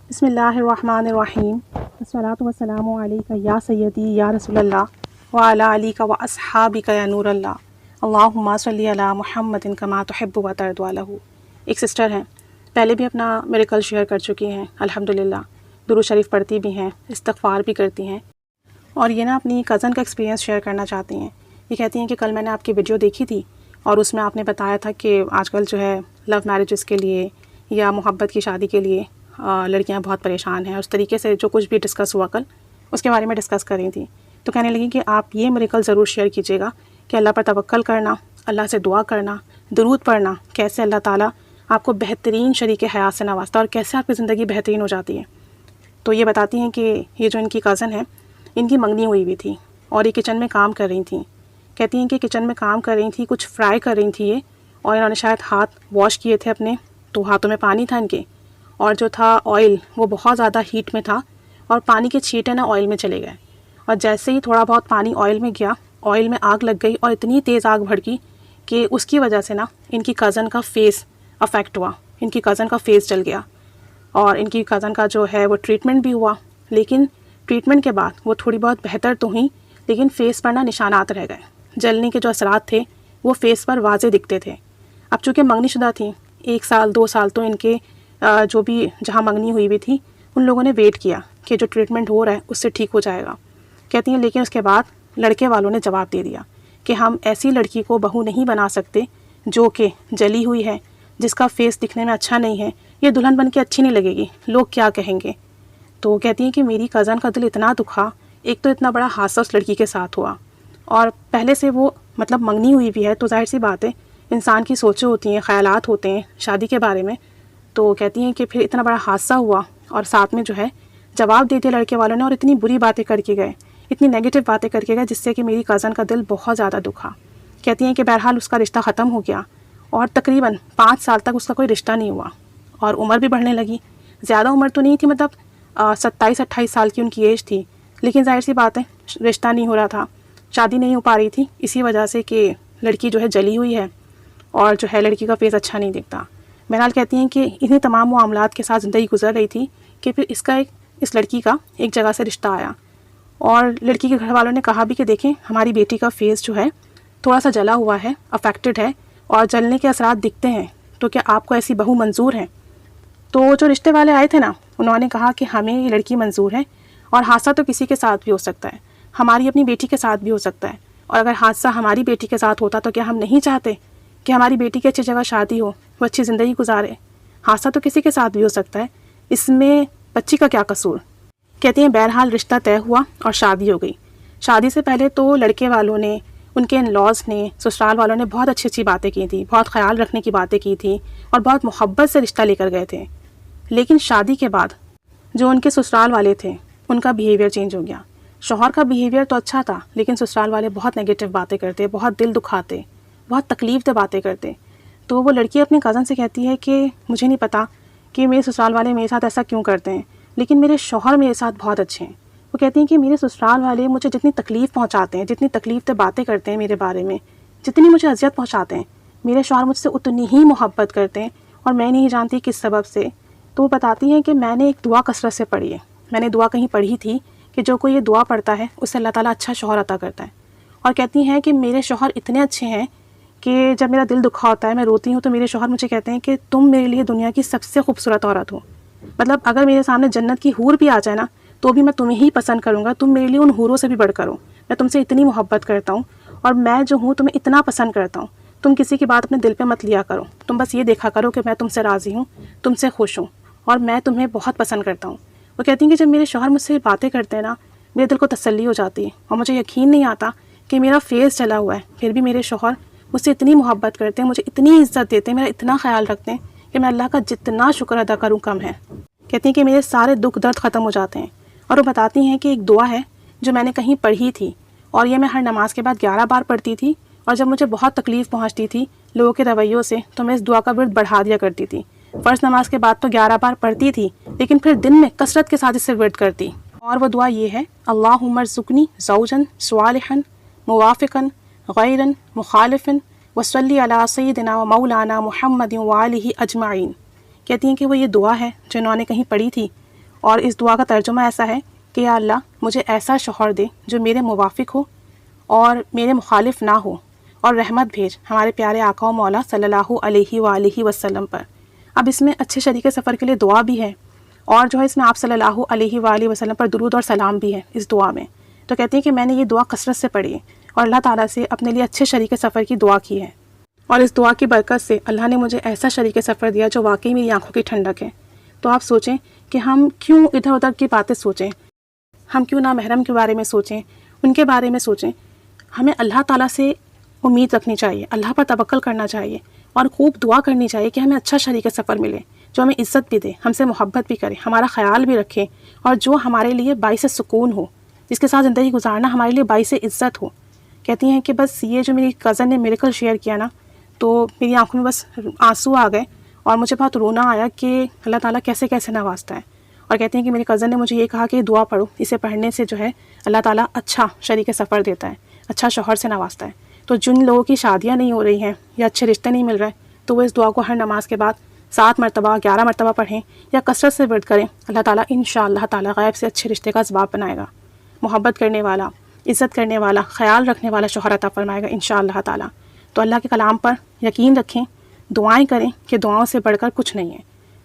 بسم اللہ الرحمن الرحیم والصلاۃ والسلام علیک یا سیدی یا رسول اللہ وعلی علیک و اصحابک یا نور اللہ اللہم صلی علی محمد کما تحب و ترضی عنہ۔ ایک سسٹر ہیں، پہلے بھی اپنا میریکل شیئر کر چکی ہیں الحمدللہ، درود شریف پڑھتی بھی ہیں، استغفار بھی کرتی ہیں، اور یہ نا اپنی کزن کا ایکسپیرینس شیئر کرنا چاہتی ہیں۔ یہ کہتی ہیں کہ کل میں نے آپ کی ویڈیو دیکھی تھی اور اس میں آپ نے بتایا تھا کہ آج کل جو ہے لو میرجز کے لیے یا محبت کی شادی کے لیے لڑکیاں بہت پریشان ہیں، اس طریقے سے جو کچھ بھی ڈسکس ہوا کل اس کے بارے میں ڈسکس کر رہی تھیں۔ تو کہنے لگی کہ آپ یہ میریکل ضرور شیئر کیجیے گا کہ اللہ پر توکل کرنا، اللہ سے دعا کرنا، درود پڑھنا، کیسے اللہ تعالیٰ آپ کو بہترین شریک حیات سے نوازتا ہے اور کیسے آپ کی زندگی بہترین ہو جاتی ہے۔ تو یہ بتاتی ہیں کہ یہ جو ان کی کزن ہے، ان کی منگنی ہوئی ہوئی تھی اور یہ کچن میں کام کر رہی تھیں۔ کہتی ہیں کہ کچن میں کام کر رہی تھیں، کچھ فرائی کر رہی تھیں یہ، اور انہوں نے شاید ہاتھ واش کیے تھے اپنے، تو ہاتھوں میں پانی تھا ان کے، اور جو تھا آئل وہ بہت زیادہ ہیٹ میں تھا اور پانی کے چھینٹے نا آئل میں چلے گئے، اور جیسے ہی تھوڑا بہت پانی آئل میں گیا، آئل میں آگ لگ گئی اور اتنی تیز آگ بھڑکی کہ اس کی وجہ سے نا ان کی کزن کا فیس افیکٹ ہوا، ان کی کزن کا فیس جل گیا، اور ان کی کزن کا جو ہے وہ ٹریٹمنٹ بھی ہوا، لیکن ٹریٹمنٹ کے بعد وہ تھوڑی بہت بہتر تو ہوئیں، لیکن فیس پر نا نشانات رہ گئے، جلنے کے جو اثرات تھے وہ فیس پر واضح دکھتے تھے۔ اب چونکہ منگنی شدہ تھیں، 1 سال 2 سال تو ان کے جو بھی جہاں منگنی ہوئی ہوئی تھی ان لوگوں نے ویٹ کیا کہ جو ٹریٹمنٹ ہو رہا ہے اس سے ٹھیک ہو جائے گا۔ کہتی ہیں لیکن اس کے بعد لڑکے والوں نے جواب دے دیا کہ ہم ایسی لڑکی کو بہو نہیں بنا سکتے جو کہ جلی ہوئی ہے، جس کا فیس دکھنے میں اچھا نہیں ہے، یہ دلہن بن کے اچھی نہیں لگے گی، لوگ کیا کہیں گے۔ تو کہتی ہیں کہ میری کزن کا دل اتنا دکھا، ایک تو اتنا بڑا حادثہ اس لڑکی کے ساتھ ہوا، اور پہلے سے وہ مطلب منگنی ہوئی بھی ہے، تو ظاہر سی بات ہے انسان کی سوچیں ہوتی ہیں، خیالات ہوتے ہیں شادی کے بارے میں۔ تو کہتی ہیں کہ پھر اتنا بڑا حادثہ ہوا اور ساتھ میں جو ہے جواب دے دیا لڑکے والوں نے، اور اتنی بری باتیں کر کے گئے، اتنی نیگیٹو باتیں کر کے گئے، جس سے کہ میری کزن کا دل بہت زیادہ دکھا۔ کہتی ہیں کہ بہرحال اس کا رشتہ ختم ہو گیا، اور تقریباً 5 سال تک اس کا کوئی رشتہ نہیں ہوا، اور عمر بھی بڑھنے لگی، زیادہ عمر تو نہیں تھی، مطلب 27-28 سال کی ان کی ایج تھی، لیکن ظاہر سی بات ہے رشتہ نہیں ہو رہا تھا، شادی نہیں ہو پا رہی تھی، اسی وجہ سے کہ لڑکی جو ہے جلی ہوئی ہے اور جو ہے لڑکی کا فیس اچھا نہیں دکھتا۔ بہرحال کہتی ہیں کہ انہیں تمام معاملات کے ساتھ زندگی گزر رہی تھی کہ پھر اس لڑکی کا ایک جگہ سے رشتہ آیا، اور لڑکی کے گھر والوں نے کہا بھی کہ دیکھیں ہماری بیٹی کا فیس جو ہے تھوڑا سا جلا ہوا ہے، افیکٹڈ ہے، اور جلنے کے اثرات دکھتے ہیں، تو کیا آپ کو ایسی بہو منظور ہے؟ تو جو رشتے والے آئے تھے نا، انہوں نے کہا کہ ہمیں یہ لڑکی منظور ہے، اور حادثہ تو کسی کے ساتھ بھی ہو سکتا ہے، ہماری اپنی بیٹی کے ساتھ بھی ہو سکتا ہے، اور اگر حادثہ ہماری بیٹی کے ساتھ ہوتا تو کیا ہم نہیں چاہتے کہ ہماری بیٹی کی اچھی جگہ شادی ہو، وہ اچھی زندگی گزارے؟ حادثہ تو کسی کے ساتھ بھی ہو سکتا ہے، اس میں بچی کا کیا قصور؟ کہتی ہیں بہرحال رشتہ طے ہوا اور شادی ہو گئی۔ شادی سے پہلے تو لڑکے والوں نے، ان کے ان لاز نے، سسرال والوں نے بہت اچھی باتیں کی تھیں، بہت خیال رکھنے کی باتیں کی تھیں، اور بہت محبت سے رشتہ لے کر گئے تھے، لیکن شادی کے بعد جو ان کے سسرال والے تھے ان کا بیہیویئر چینج ہو گیا۔ شوہر کا بیہیویئر تو اچھا تھا، لیکن سسرال والے بہت نیگیٹو باتیں کرتے، بہت دل دکھاتے، بہت تکلیف دہ باتیں کرتے۔ تو وہ لڑکی اپنے کزن سے کہتی ہے کہ مجھے نہیں پتا کہ میرے سسرال والے میرے ساتھ ایسا کیوں کرتے ہیں، لیکن میرے شوہر میرے ساتھ بہت اچھے ہیں۔ وہ کہتی ہیں کہ میرے سسرال والے مجھے جتنی تکلیف پہنچاتے ہیں، جتنی تکلیف دہ باتیں کرتے ہیں میرے بارے میں، جتنی مجھے اذیت پہنچاتے ہیں، میرے شوہر مجھ سے اتنی ہی محبت کرتے ہیں، اور میں نہیں جانتی کس سبب سے۔ تو وہ بتاتی ہیں کہ میں نے ایک دعا کثرت سے پڑھی ہے، میں نے دعا کہیں پڑھی تھی کہ جو کوئی یہ دعا پڑھتا ہے اسے اللہ تعالیٰ اچھا شوہر عطا کرتا ہے، اور کہتی ہیں کہ میرے شوہر اتنے اچھے ہیں کہ جب میرا دل دکھا ہوتا ہے، میں روتی ہوں، تو میرے شوہر مجھے کہتے ہیں کہ تم میرے لیے دنیا کی سب سے خوبصورت عورت ہو، مطلب اگر میرے سامنے جنت کی حور بھی آ جائے نا تو بھی میں تمہیں ہی پسند کروں گا، تم میرے لیے ان حوروں سے بھی بڑھ کر ہو، میں تم سے اتنی محبت کرتا ہوں، اور میں جو ہوں تمہیں اتنا پسند کرتا ہوں، تم کسی کی بات اپنے دل پہ مت لیا کرو، تم بس یہ دیکھا کرو کہ میں تم سے راضی ہوں، تم سے خوش ہوں، اور میں تمہیں بہت پسند کرتا ہوں۔ وہ کہتی ہیں کہ جب میرے شوہر مجھ سے باتیں کرتے ہیں نا، میرے دل کو تسلی ہو جاتی ہے، اور مجھے یقین نہیں آتا کہ میرا فیس چلا ہوا ہے، پھر بھی میرے شوہر مجھ سے اتنی محبت کرتے ہیں، مجھے اتنی عزت دیتے ہیں، میرا اتنا خیال رکھتے ہیں کہ میں اللہ کا جتنا شکر ادا کروں کم ہے۔ کہتی ہیں کہ میرے سارے دکھ درد ختم ہو جاتے ہیں، اور وہ بتاتی ہیں کہ ایک دعا ہے جو میں نے کہیں پڑھی تھی، اور یہ میں ہر نماز کے بعد 11 بار پڑھتی تھی، اور جب مجھے بہت تکلیف پہنچتی تھی لوگوں کے رویوں سے تو میں اس دعا کا ورد بڑھا دیا کرتی تھی۔ فرض نماز کے بعد تو 11 بار پڑھتی تھی، لیکن پھر دن میں کثرت کے ساتھ اس سے ورد کرتی، اور وہ دعا یہ ہے: اللہم ارزقنی زوجا صالحا موافقا غیرا مخالفا وصلی علی سیدنا و مولانا محمد وآلہ اجمعین۔ کہتی ہیں کہ وہ یہ دعا ہے جو انہوں نے کہیں پڑھی تھی، اور اس دعا کا ترجمہ ایسا ہے کہ یا اللہ مجھے ایسا شوہر دے جو میرے موافق ہو اور میرے مخالف نہ ہو، اور رحمت بھیج ہمارے پیارے آقا و مولا صلی اللہ علیہ وآلہ وسلم پر۔ اب اس میں اچھے شریک سفر کے لیے دعا بھی ہے، اور جو ہے اس میں آپ صلی اللہ علیہ وآلہ وسلم پر درود اور سلام بھی ہے اس دعا میں۔ تو کہتے ہیں کہ میں نے یہ دعا کثرت سے پڑھی ہے اور اللہ تعالیٰ سے اپنے لیے اچھے شریک سفر کی دعا کی ہے، اور اس دعا کی برکت سے اللہ نے مجھے ایسا شریک سفر دیا جو واقعی میری آنکھوں کی ٹھنڈک ہے۔ تو آپ سوچیں کہ ہم کیوں ادھر ادھر کی باتیں سوچیں، ہم کیوں نہ محرم کے بارے میں سوچیں، ان کے بارے میں سوچیں۔ ہمیں اللہ تعالیٰ سے امید رکھنی چاہیے، اللہ پر توکل کرنا چاہیے، اور خوب دعا کرنی چاہیے کہ ہمیں اچھا شریک سفر ملے جو ہمیں عزت بھی دے، ہم سے محبت بھی کرے، ہمارا خیال بھی رکھے، اور جو ہمارے لیے باعث سکون ہو، جس کے ساتھ زندگی گزارنا ہمارے لیے باعث عزت ہو۔ کہتی ہیں کہ بس یہ جو میری کزن نے میریکل شیئر کیا نا، تو میری آنکھوں میں بس آنسو آ گئے، اور مجھے بہت رونا آیا کہ اللہ تعالیٰ کیسے کیسے نوازتا ہے۔ اور کہتی ہیں کہ میری کزن نے مجھے یہ کہا کہ دعا پڑھو، اسے پڑھنے سے جو ہے اللہ تعالیٰ اچھا شریک سفر دیتا ہے، اچھا شوہر سے نوازتا ہے۔ تو جن لوگوں کی شادیاں نہیں ہو رہی ہیں یا اچھے رشتے نہیں مل رہے، تو وہ اس دعا کو ہر نماز کے بعد 7 مرتبہ 11 مرتبہ پڑھیں یا کثرت سے ورد کریں۔ اللہ تعالیٰ انشاءاللہ تعالیٰ غیب سے اچھے رشتے کا اسباب بنائے گا، محبت کرنے والا، عزت کرنے والا، خیال رکھنے والا شوہر عطا فرمائے گا انشاءاللہ تعالیٰ۔ تو اللہ کے کلام پر یقین رکھیں، دعائیں کریں کہ دعاؤں سے بڑھ کر کچھ نہیں ہے،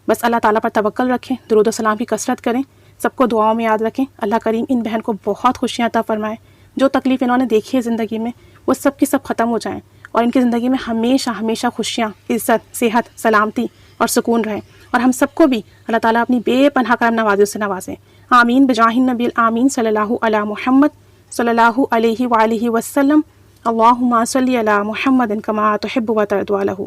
بس اللہ تعالیٰ پر توکل رکھیں، درود و سلام کی کثرت کریں، سب کو دعاؤں میں یاد رکھیں۔ اللہ کریم ان بہن کو بہت خوشیاں عطا فرمائے، جو تکلیف انہوں نے دیکھی ہے زندگی میں وہ سب کی سب ختم ہو جائیں، اور ان کی زندگی میں ہمیشہ ہمیشہ خوشیاں، عزت، صحت، سلامتی اور سکون رہیں، اور ہم سب کو بھی اللہ تعالیٰ اپنی بے پناہ کرم نوازیوں سے نوازیں۔ آمین بجاہ النبی الآمین صلی اللہ علی محمد صلی اللہ علیہ وآلہ وسلم۔ اللہم صلی علی محمد کما تحب و ترضی عنہ۔